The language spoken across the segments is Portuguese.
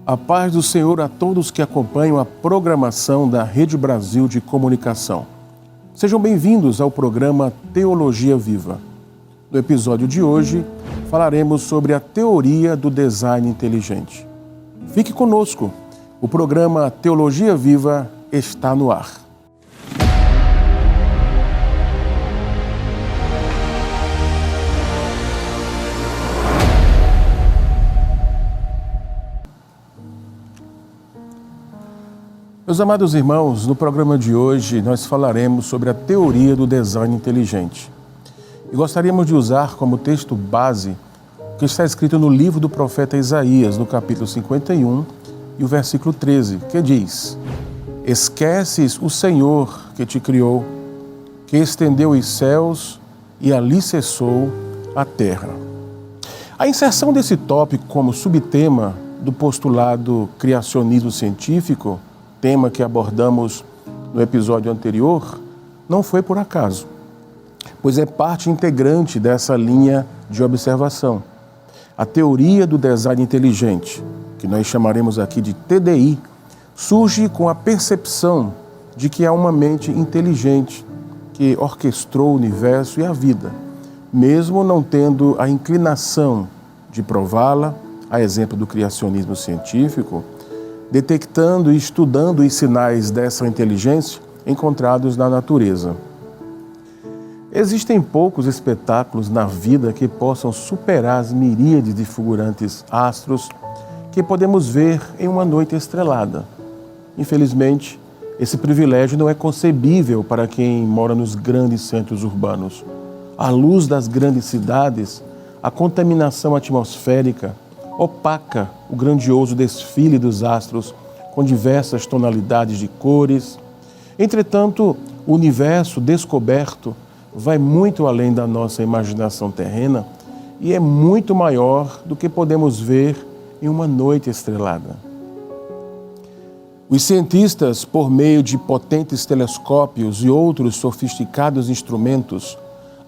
A paz do Senhor a todos que acompanham a programação da Rede Brasil de Comunicação. Sejam bem-vindos ao programa Teologia Viva. No episódio de hoje, falaremos sobre a teoria do design inteligente. Fique conosco, o programa Teologia Viva está no ar. Meus amados irmãos, no programa de hoje nós falaremos sobre a teoria do design inteligente. E gostaríamos de usar como texto base o que está escrito no livro do profeta Isaías, no capítulo 51 e o versículo 13, que diz: Esqueces o Senhor que te criou, que estendeu os céus e alicerçou a terra. A inserção desse tópico como subtema do postulado criacionismo científico, tema que abordamos no episódio anterior, não foi por acaso, pois é parte integrante dessa linha de observação. A teoria do design inteligente, que nós chamaremos aqui de TDI, surge com a percepção de que há uma mente inteligente que orquestrou o universo e a vida, mesmo não tendo a inclinação de prová-la, a exemplo do criacionismo científico, detectando e estudando os sinais dessa inteligência encontrados na natureza. Existem poucos espetáculos na vida que possam superar as miríades de fulgurantes astros que podemos ver em uma noite estrelada. Infelizmente, esse privilégio não é concebível para quem mora nos grandes centros urbanos. A luz das grandes cidades, a contaminação atmosférica, opaca o grandioso desfile dos astros com diversas tonalidades de cores. Entretanto, o universo descoberto vai muito além da nossa imaginação terrena e é muito maior do que podemos ver em uma noite estrelada. Os cientistas, por meio de potentes telescópios e outros sofisticados instrumentos,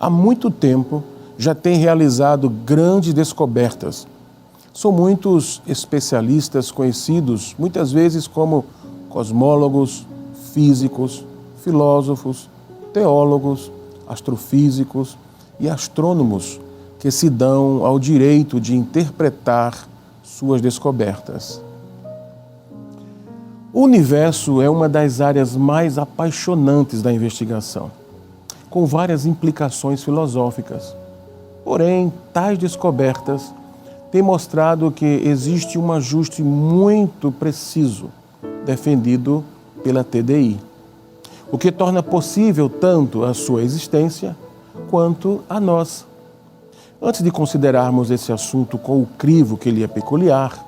há muito tempo já têm realizado grandes descobertas. São muitos especialistas conhecidos, muitas vezes como cosmólogos, físicos, filósofos, teólogos, astrofísicos e astrônomos que se dão ao direito de interpretar suas descobertas. O universo é uma das áreas mais apaixonantes da investigação, com várias implicações filosóficas. Porém, tais descobertas tem mostrado que existe um ajuste muito preciso defendido pela TDI, o que torna possível tanto a sua existência quanto a nossa. Antes de considerarmos esse assunto com o crivo que lhe é peculiar,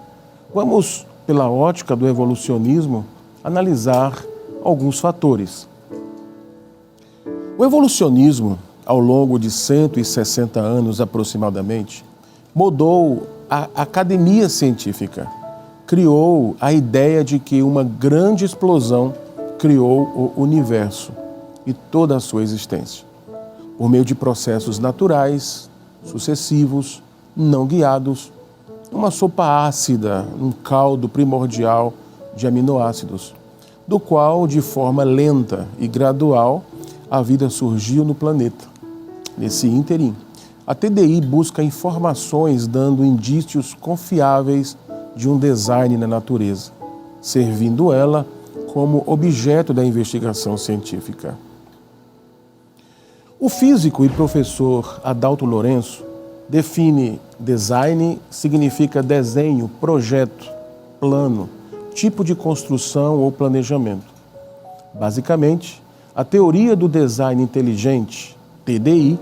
vamos, pela ótica do evolucionismo, analisar alguns fatores. O evolucionismo, ao longo de 160 anos aproximadamente, mudou a academia científica, criou a ideia de que uma grande explosão criou o universo e toda a sua existência, por meio de processos naturais, sucessivos, não guiados, uma sopa ácida, um caldo primordial de aminoácidos, do qual, de forma lenta e gradual, a vida surgiu no planeta. Nesse ínterim, a TDI busca informações dando indícios confiáveis de um design na natureza, servindo ela como objeto da investigação científica. O físico e professor Adalto Lourenço define design significa desenho, projeto, plano, tipo de construção ou planejamento. Basicamente, a teoria do design inteligente, TDI,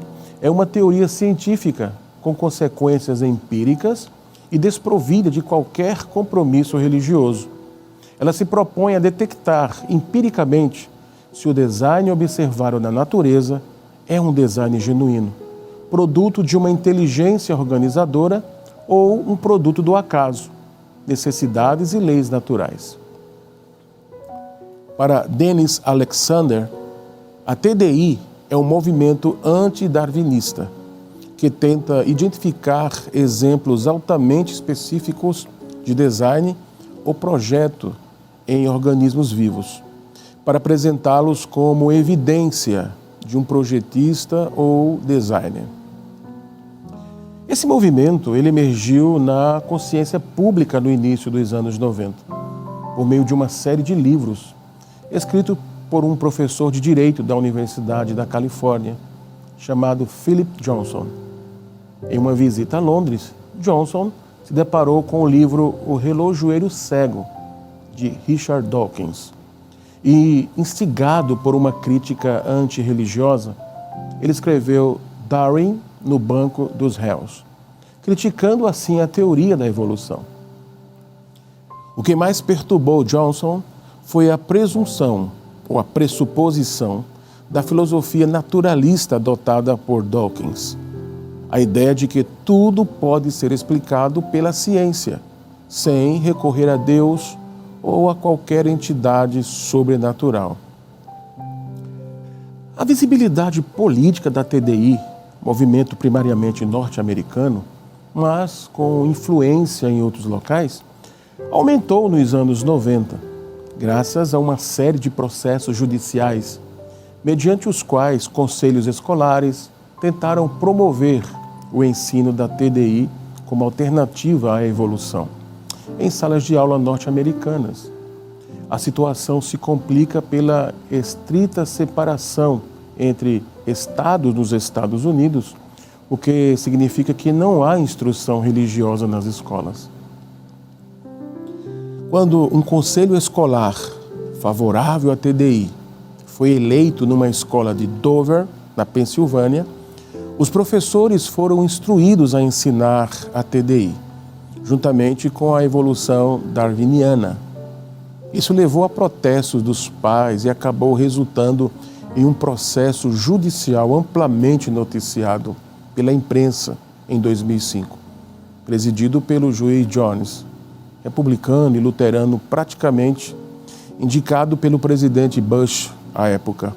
é uma teoria científica com consequências empíricas e desprovida de qualquer compromisso religioso. Ela se propõe a detectar empiricamente se o design observado na natureza é um design genuíno, produto de uma inteligência organizadora ou um produto do acaso, necessidades e leis naturais. Para Dennis Alexander, a TDI é um movimento antidarwinista que tenta identificar exemplos altamente específicos de design o projeto em organismos vivos, para apresentá-los como evidência de um projetista ou designer. Esse movimento ele emergiu na consciência pública no início dos anos 90, por meio de uma série de livros, escritos por um professor de Direito da Universidade da Califórnia, chamado Philip Johnson. Em uma visita a Londres, Johnson se deparou com o livro O Relojoeiro Cego, de Richard Dawkins. E, instigado por uma crítica antirreligiosa, ele escreveu Darwin no Banco dos Réus, criticando assim a teoria da evolução. O que mais perturbou Johnson foi a presunção, ou a pressuposição, da filosofia naturalista adotada por Dawkins. A ideia de que tudo pode ser explicado pela ciência, sem recorrer a Deus ou a qualquer entidade sobrenatural. A visibilidade política da TDI, movimento primariamente norte-americano, mas com influência em outros locais, aumentou nos anos 90, graças a uma série de processos judiciais, mediante os quais conselhos escolares tentaram promover o ensino da TDI como alternativa à evolução, em salas de aula norte-americanas. A situação se complica pela estrita separação entre estados nos Estados Unidos, o que significa que não há instrução religiosa nas escolas. Quando um conselho escolar favorável à TDI foi eleito numa escola de Dover, na Pensilvânia, os professores foram instruídos a ensinar a TDI, juntamente com a evolução darwiniana. Isso levou a protestos dos pais e acabou resultando em um processo judicial amplamente noticiado pela imprensa em 2005, presidido pelo juiz Jones, republicano e luterano praticamente, indicado pelo presidente Bush à época.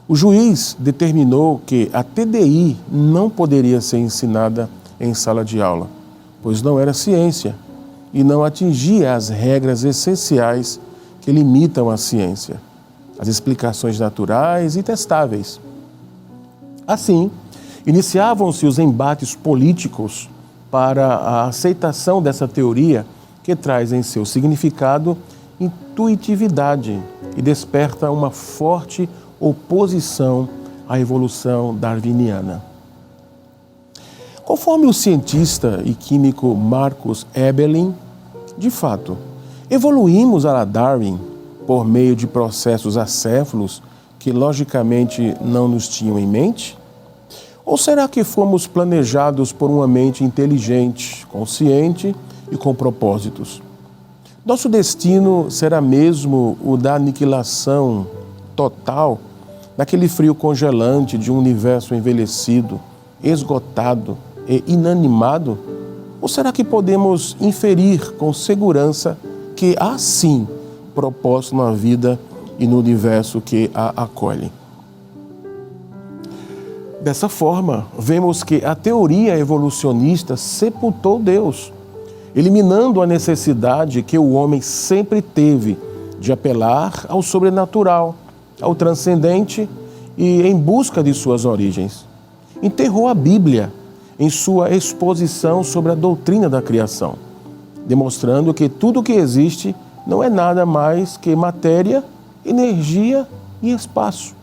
O juiz determinou que a TDI não poderia ser ensinada em sala de aula, pois não era ciência e não atingia as regras essenciais que limitam a ciência, as explicações naturais e testáveis. Assim, iniciavam-se os embates políticos para a aceitação dessa teoria que traz em seu significado intuitividade e desperta uma forte oposição à evolução darwiniana. Conforme o cientista e químico Marcus Eberlin, de fato, evoluímos a la Darwin por meio de processos acéfalos que logicamente não nos tinham em mente? Ou será que fomos planejados por uma mente inteligente, consciente e com propósitos? Nosso destino será mesmo o da aniquilação total naquele frio congelante de um universo envelhecido, esgotado e inanimado? Ou será que podemos inferir com segurança que há sim propósito na vida e no universo que a acolhe? Dessa forma, vemos que a teoria evolucionista sepultou Deus, eliminando a necessidade que o homem sempre teve de apelar ao sobrenatural, ao transcendente e em busca de suas origens. Enterrou a Bíblia em sua exposição sobre a doutrina da criação, demonstrando que tudo o que existe não é nada mais que matéria, energia e espaço.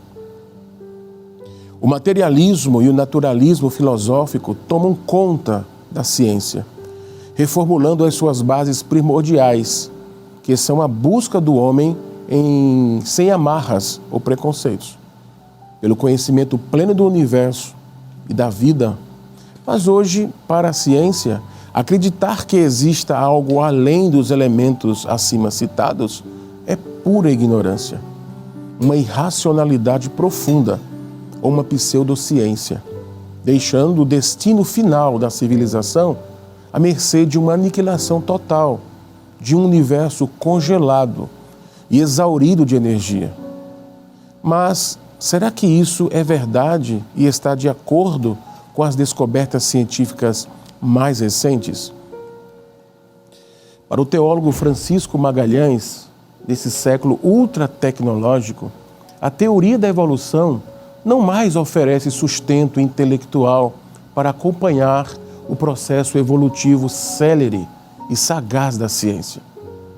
O materialismo e o naturalismo filosófico tomam conta da ciência, reformulando as suas bases primordiais, que são a busca do homem sem amarras ou preconceitos, pelo conhecimento pleno do universo e da vida. Mas hoje, para a ciência, acreditar que exista algo além dos elementos acima citados é pura ignorância, uma irracionalidade profunda ou uma pseudociência, deixando o destino final da civilização à mercê de uma aniquilação total, de um universo congelado e exaurido de energia. Mas será que isso é verdade e está de acordo com as descobertas científicas mais recentes? Para o teólogo Francisco Magalhães, desse século ultratecnológico, a teoria da evolução não mais oferece sustento intelectual para acompanhar o processo evolutivo célere e sagaz da ciência.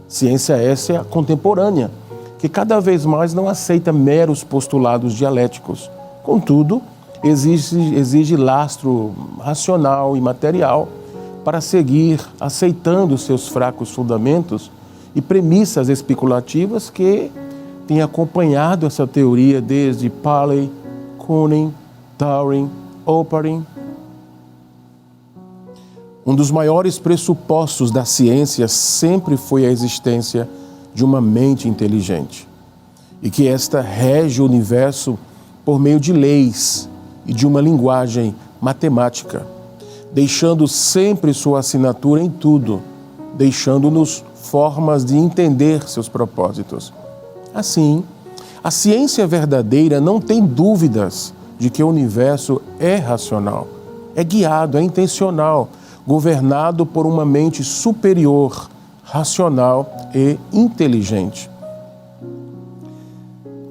Ciência essa contemporânea, que cada vez mais não aceita meros postulados dialéticos. Contudo, exige lastro racional e material para seguir aceitando seus fracos fundamentos e premissas especulativas que têm acompanhado essa teoria desde Paley, Kuhn, Turing, Oparin. Um dos maiores pressupostos da ciência sempre foi a existência de uma mente inteligente e que esta rege o universo por meio de leis e de uma linguagem matemática, deixando sempre sua assinatura em tudo, deixando-nos formas de entender seus propósitos. Assim, a ciência verdadeira não tem dúvidas de que o universo é racional, é guiado, é intencional, governado por uma mente superior, racional e inteligente.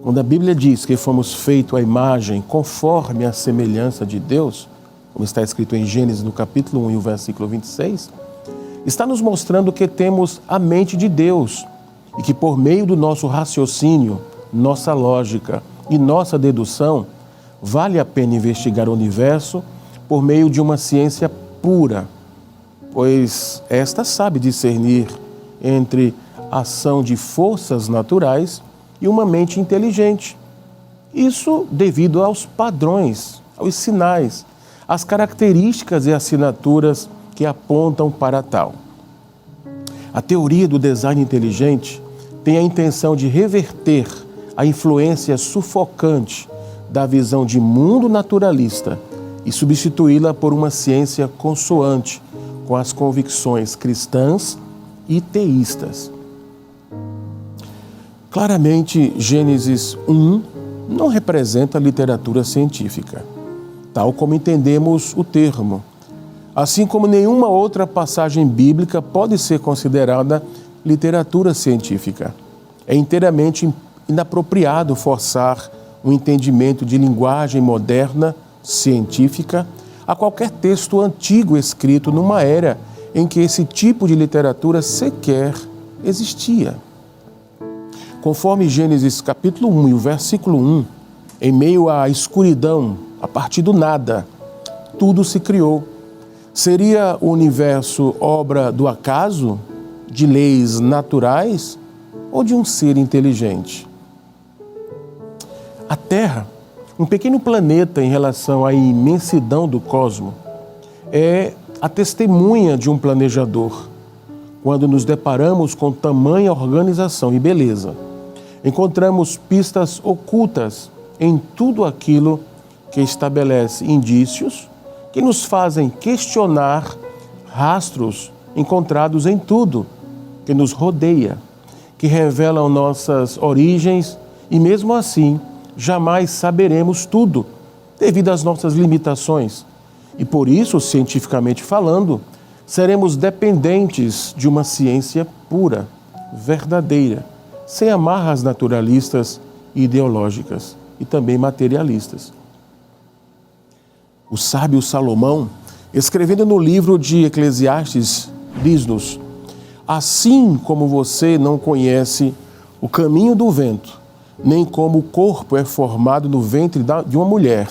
Quando a Bíblia diz que fomos feitos à imagem conforme a semelhança de Deus, como está escrito em Gênesis no capítulo 1 e o versículo 26, está nos mostrando que temos a mente de Deus e que por meio do nosso raciocínio, nossa lógica e nossa dedução, vale a pena investigar o universo por meio de uma ciência pura, pois esta sabe discernir entre a ação de forças naturais e uma mente inteligente. Isso devido aos padrões, aos sinais, às características e assinaturas que apontam para tal. A teoria do design inteligente tem a intenção de reverter a influência sufocante da visão de mundo naturalista e substituí-la por uma ciência consoante com as convicções cristãs e teístas. Claramente, Gênesis 1 não representa literatura científica, tal como entendemos o termo, assim como nenhuma outra passagem bíblica pode ser considerada literatura científica. É inteiramente inapropriado forçar um entendimento de linguagem moderna, científica, a qualquer texto antigo escrito numa era em que esse tipo de literatura sequer existia. Conforme Gênesis capítulo 1 e o versículo 1, em meio à escuridão, a partir do nada, tudo se criou. Seria o universo obra do acaso, de leis naturais ou de um ser inteligente? A Terra, um pequeno planeta em relação à imensidão do cosmos, é a testemunha de um planejador. Quando nos deparamos com tamanha organização e beleza, encontramos pistas ocultas em tudo aquilo que estabelece indícios que nos fazem questionar rastros encontrados em tudo que nos rodeia, que revelam nossas origens e, mesmo assim, jamais saberemos tudo devido às nossas limitações. E por isso, cientificamente falando, seremos dependentes de uma ciência pura, verdadeira, sem amarras naturalistas e ideológicas e também materialistas. O sábio Salomão, escrevendo no livro de Eclesiastes, diz-nos: assim como você não conhece o caminho do vento, nem como o corpo é formado no ventre de uma mulher,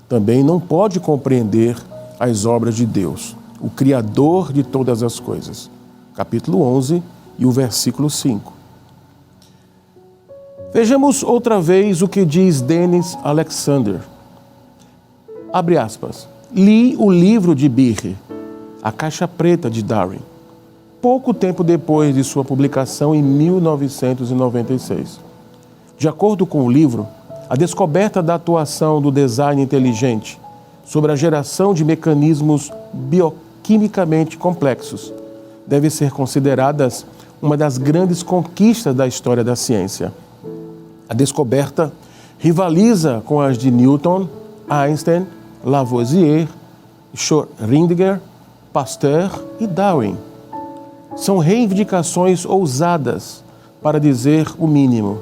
também não pode compreender as obras de Deus, o Criador de todas as coisas. Capítulo 11 e o versículo 5. Vejamos outra vez o que diz Dennis Alexander. Abre aspas. Li o livro de Behe, A Caixa Preta de Darwin, pouco tempo depois de sua publicação em 1996. De acordo com o livro, a descoberta da atuação do design inteligente sobre a geração de mecanismos bioquimicamente complexos deve ser consideradas uma das grandes conquistas da história da ciência. A descoberta rivaliza com as de Newton, Einstein, Lavoisier, Schrödinger, Pasteur e Darwin. São reivindicações ousadas, para dizer o mínimo.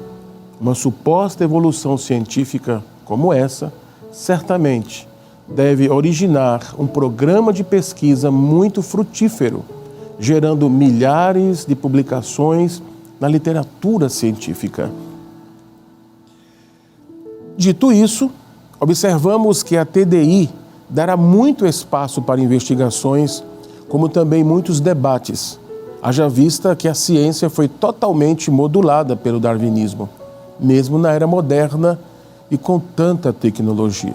Uma suposta evolução científica como essa, certamente, deve originar um programa de pesquisa muito frutífero, gerando milhares de publicações na literatura científica. Dito isso, observamos que a TDI dará muito espaço para investigações, como também muitos debates, haja vista que a ciência foi totalmente modulada pelo darwinismo, mesmo na era moderna e com tanta tecnologia.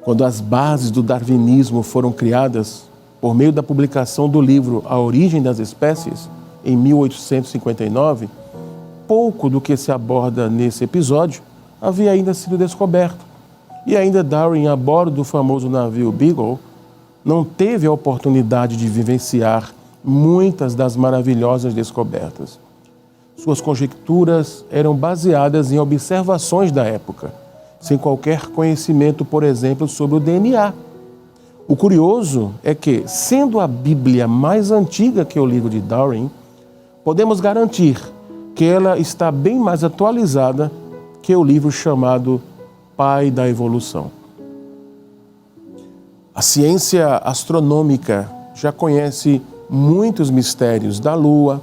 Quando as bases do darwinismo foram criadas por meio da publicação do livro A Origem das Espécies, em 1859, pouco do que se aborda nesse episódio havia ainda sido descoberto. E ainda Darwin, a bordo do famoso navio Beagle, não teve a oportunidade de vivenciar muitas das maravilhosas descobertas. Suas conjecturas eram baseadas em observações da época, sem qualquer conhecimento, por exemplo, sobre o DNA. O curioso é que, sendo a Bíblia mais antiga que o livro de Darwin, podemos garantir que ela está bem mais atualizada que o livro chamado Pai da Evolução. A ciência astronômica já conhece muitos mistérios da Lua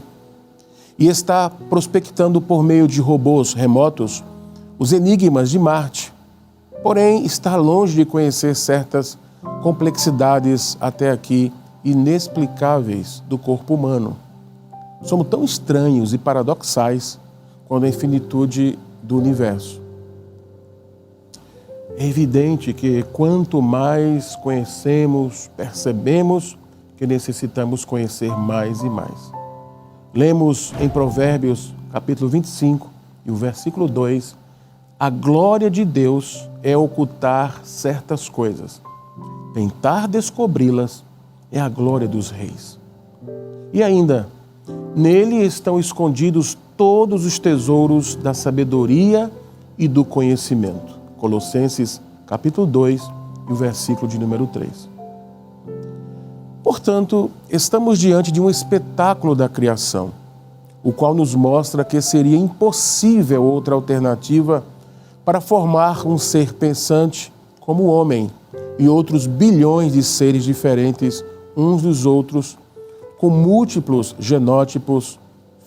e está prospectando por meio de robôs remotos os enigmas de Marte. Porém, está longe de conhecer certas complexidades até aqui inexplicáveis do corpo humano. Somos tão estranhos e paradoxais quanto a infinitude do universo. É evidente que quanto mais conhecemos, percebemos que necessitamos conhecer mais e mais. Lemos em Provérbios, capítulo 25, e o versículo 2, a glória de Deus é ocultar certas coisas. Tentar descobri-las é a glória dos reis. E ainda, nele estão escondidos todos os tesouros da sabedoria e do conhecimento. Colossenses, capítulo 2, e o versículo de número 3. Portanto, estamos diante de um espetáculo da criação, o qual nos mostra que seria impossível outra alternativa para formar um ser pensante como o homem e outros bilhões de seres diferentes uns dos outros, com múltiplos genótipos,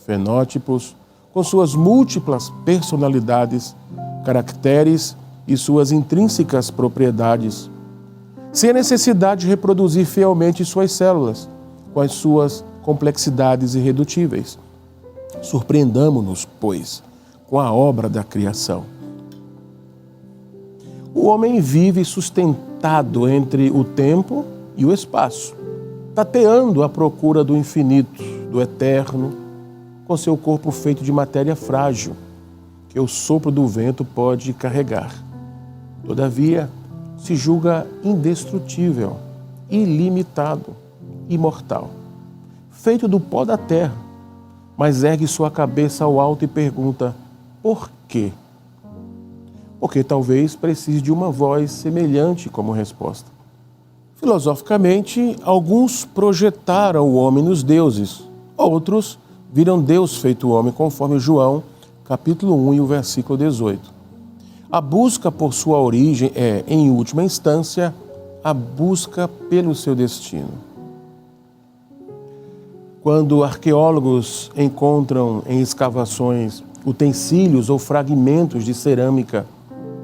fenótipos, com suas múltiplas personalidades, caracteres e suas intrínsecas propriedades, sem a necessidade de reproduzir fielmente suas células, com as suas complexidades irredutíveis. Surpreendamo-nos, pois, com a obra da criação. O homem vive sustentado entre o tempo e o espaço, tateando à procura do infinito, do eterno, com seu corpo feito de matéria frágil, que o sopro do vento pode carregar. Todavia, se julga indestrutível, ilimitado, imortal, feito do pó da terra, mas ergue sua cabeça ao alto e pergunta: por quê? Porque talvez precise de uma voz semelhante como resposta. Filosoficamente, alguns projetaram o homem nos deuses, outros viram Deus feito homem, conforme João, capítulo 1 e o versículo 18. A busca por sua origem é, em última instância, a busca pelo seu destino. Quando arqueólogos encontram em escavações utensílios ou fragmentos de cerâmica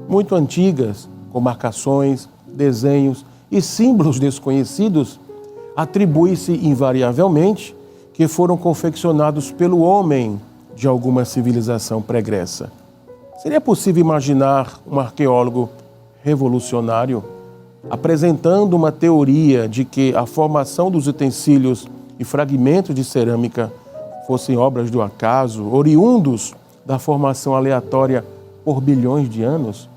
muito antigas, com marcações, desenhos e símbolos desconhecidos, atribui-se invariavelmente que foram confeccionados pelo homem de alguma civilização pregressa. Seria possível imaginar um arqueólogo revolucionário apresentando uma teoria de que a formação dos utensílios e fragmentos de cerâmica fossem obras do acaso, oriundos da formação aleatória por bilhões de anos?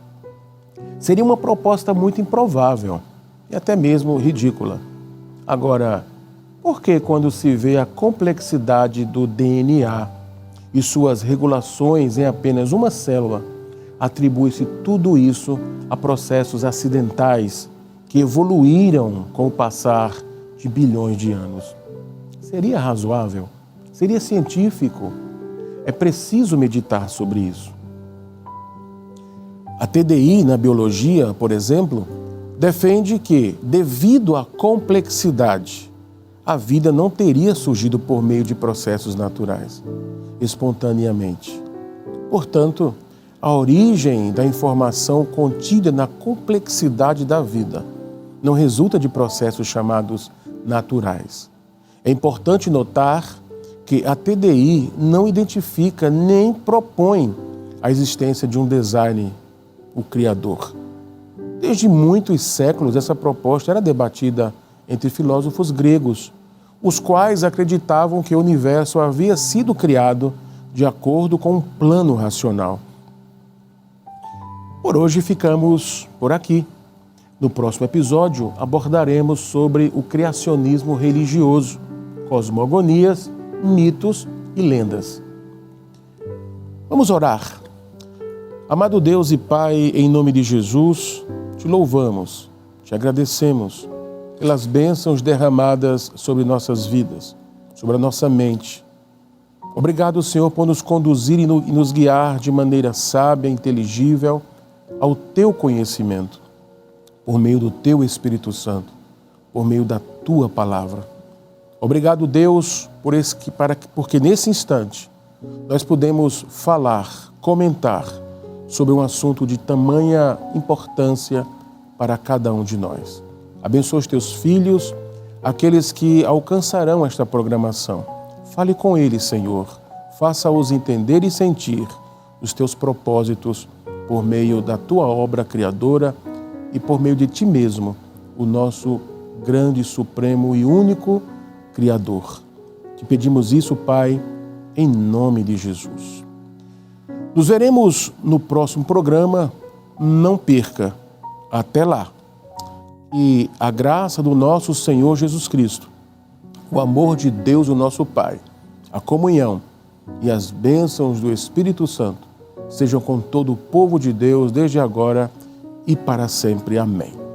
Seria uma proposta muito improvável e até mesmo ridícula. Agora, por que quando se vê a complexidade do DNA e suas regulações em apenas uma célula, atribui-se tudo isso a processos acidentais que evoluíram com o passar de bilhões de anos? Seria razoável? Seria científico? É preciso meditar sobre isso. A TDI na biologia, por exemplo, defende que, devido à complexidade, a vida não teria surgido por meio de processos naturais, espontaneamente. Portanto, a origem da informação contida na complexidade da vida não resulta de processos chamados naturais. É importante notar que a TDI não identifica nem propõe a existência de um design, o Criador. Desde muitos séculos, essa proposta era debatida entre filósofos gregos, os quais acreditavam que o universo havia sido criado de acordo com um plano racional. Por hoje ficamos por aqui. No próximo episódio abordaremos sobre o criacionismo religioso, cosmogonias, mitos e lendas. Vamos orar. Amado Deus e Pai, em nome de Jesus, te louvamos, te agradecemos pelas bênçãos derramadas sobre nossas vidas, sobre a nossa mente. Obrigado, Senhor, por nos conduzir e nos guiar de maneira sábia, inteligível, ao Teu conhecimento, por meio do Teu Espírito Santo, por meio da Tua Palavra. Obrigado, Deus, porque nesse instante nós podemos falar, comentar sobre um assunto de tamanha importância para cada um de nós. Abençoa os Teus filhos, aqueles que alcançarão esta programação. Fale com eles, Senhor. Faça-os entender e sentir os Teus propósitos por meio da Tua obra criadora e por meio de Ti mesmo, o nosso grande, supremo e único Criador. Te pedimos isso, Pai, em nome de Jesus. Nos veremos no próximo programa. Não perca. Até lá. E a graça do nosso Senhor Jesus Cristo, o amor de Deus, o nosso Pai, a comunhão e as bênçãos do Espírito Santo sejam com todo o povo de Deus, desde agora e para sempre. Amém.